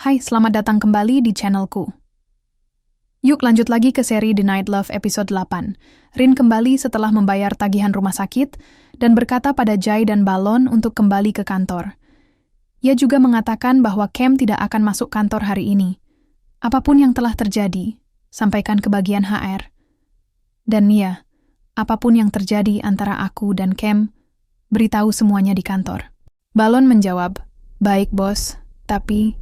Hai, selamat datang kembali di channelku. Yuk lanjut lagi ke seri The Night Love episode 8. Rin kembali setelah membayar tagihan rumah sakit dan berkata pada Jai dan Balon untuk kembali ke kantor. Ia juga mengatakan bahwa Cam tidak akan masuk kantor hari ini. Apapun yang telah terjadi, sampaikan ke bagian HR. Dan ya, apapun yang terjadi antara aku dan Cam, beritahu semuanya di kantor. Balon menjawab, "Baik, bos, tapi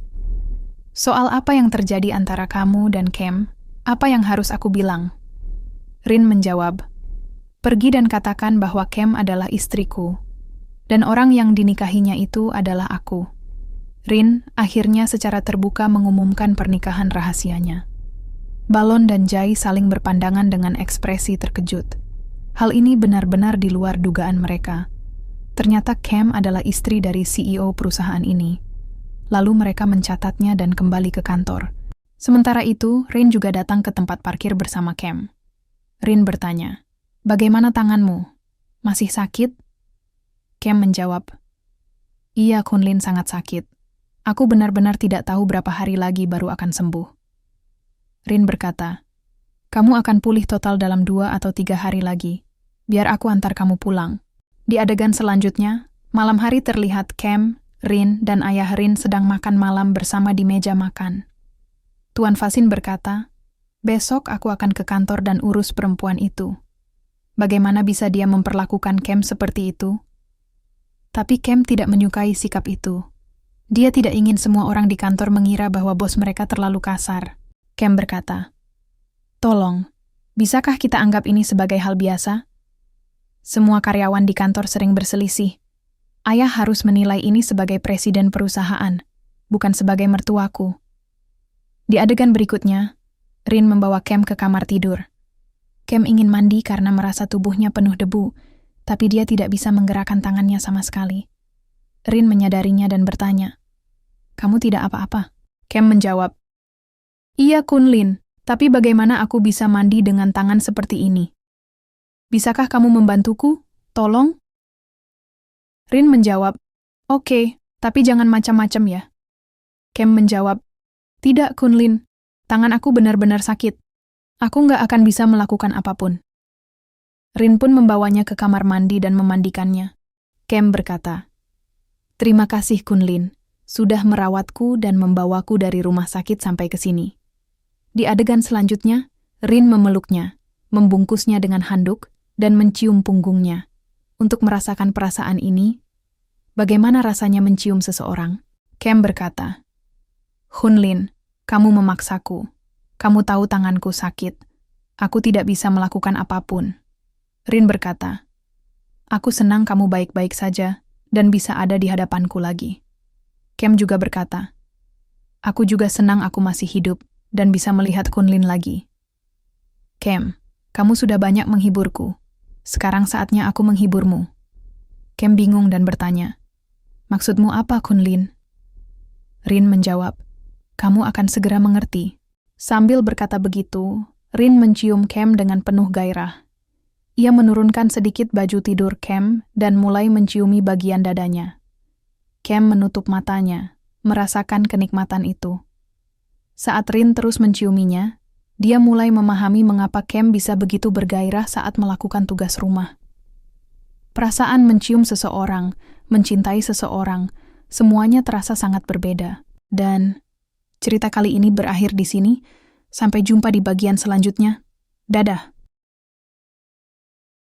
soal apa yang terjadi antara kamu dan Cam, apa yang harus aku bilang?" Rin menjawab, "Pergi dan katakan bahwa Cam adalah istriku, dan orang yang dinikahinya itu adalah aku." Rin akhirnya secara terbuka mengumumkan pernikahan rahasianya. Balon dan Jai saling berpandangan dengan ekspresi terkejut. Hal ini benar-benar di luar dugaan mereka. Ternyata Cam adalah istri dari CEO perusahaan ini. Lalu mereka mencatatnya dan kembali ke kantor. Sementara itu, Rin juga datang ke tempat parkir bersama Cam. Rin bertanya, "Bagaimana tanganmu? Masih sakit?" Cam menjawab, "Iya, Kunlin sangat sakit. Aku benar-benar tidak tahu berapa hari lagi baru akan sembuh." Rin berkata, "Kamu akan pulih total dalam 2 atau 3 hari lagi. Biar aku antar kamu pulang." Di adegan selanjutnya, malam hari terlihat Cam, Rin, dan ayah Rin sedang makan malam bersama di meja makan. Tuan Fasin berkata, "Besok aku akan ke kantor dan urus perempuan itu. Bagaimana bisa dia memperlakukan Cam seperti itu?" Tapi Cam tidak menyukai sikap itu. Dia tidak ingin semua orang di kantor mengira bahwa bos mereka terlalu kasar. Cam berkata, "Tolong, bisakah kita anggap ini sebagai hal biasa? Semua karyawan di kantor sering berselisih. Ayah harus menilai ini sebagai presiden perusahaan, bukan sebagai mertuaku." Di adegan berikutnya, Rin membawa Cam ke kamar tidur. Cam ingin mandi karena merasa tubuhnya penuh debu, tapi dia tidak bisa menggerakkan tangannya sama sekali. Rin menyadarinya dan bertanya, "Kamu tidak apa-apa?" Cam menjawab, "Iya, Kunlin, tapi bagaimana aku bisa mandi dengan tangan seperti ini? Bisakah kamu membantuku? Tolong?" Rin menjawab, "Oke, tapi jangan macam-macam ya." Cam menjawab, "Tidak, Kunlin. Tangan aku benar-benar sakit. Aku nggak akan bisa melakukan apapun." Rin pun membawanya ke kamar mandi dan memandikannya. Cam berkata, "Terima kasih, Kunlin, sudah merawatku dan membawaku dari rumah sakit sampai ke sini." Di adegan selanjutnya, Rin memeluknya, membungkusnya dengan handuk, dan mencium punggungnya. Untuk merasakan perasaan ini, bagaimana rasanya mencium seseorang? Cam berkata, "Kunlin, kamu memaksaku. Kamu tahu tanganku sakit. Aku tidak bisa melakukan apapun." Rin berkata, "Aku senang kamu baik-baik saja dan bisa ada di hadapanku lagi." Cam juga berkata, "Aku juga senang aku masih hidup dan bisa melihat Kunlin lagi." "Cam, kamu sudah banyak menghiburku. Sekarang saatnya aku menghiburmu." Cam bingung dan bertanya, "Maksudmu apa, Kunlin?" Rin menjawab, "Kamu akan segera mengerti." Sambil berkata begitu, Rin mencium Cam dengan penuh gairah. Ia menurunkan sedikit baju tidur Cam dan mulai menciumi bagian dadanya. Cam menutup matanya, merasakan kenikmatan itu. Saat Rin terus menciuminya, dia mulai memahami mengapa Cam bisa begitu bergairah saat melakukan tugas rumah. Perasaan mencium seseorang, mencintai seseorang, semuanya terasa sangat berbeda. Dan cerita kali ini berakhir di sini. Sampai jumpa di bagian selanjutnya. Dadah.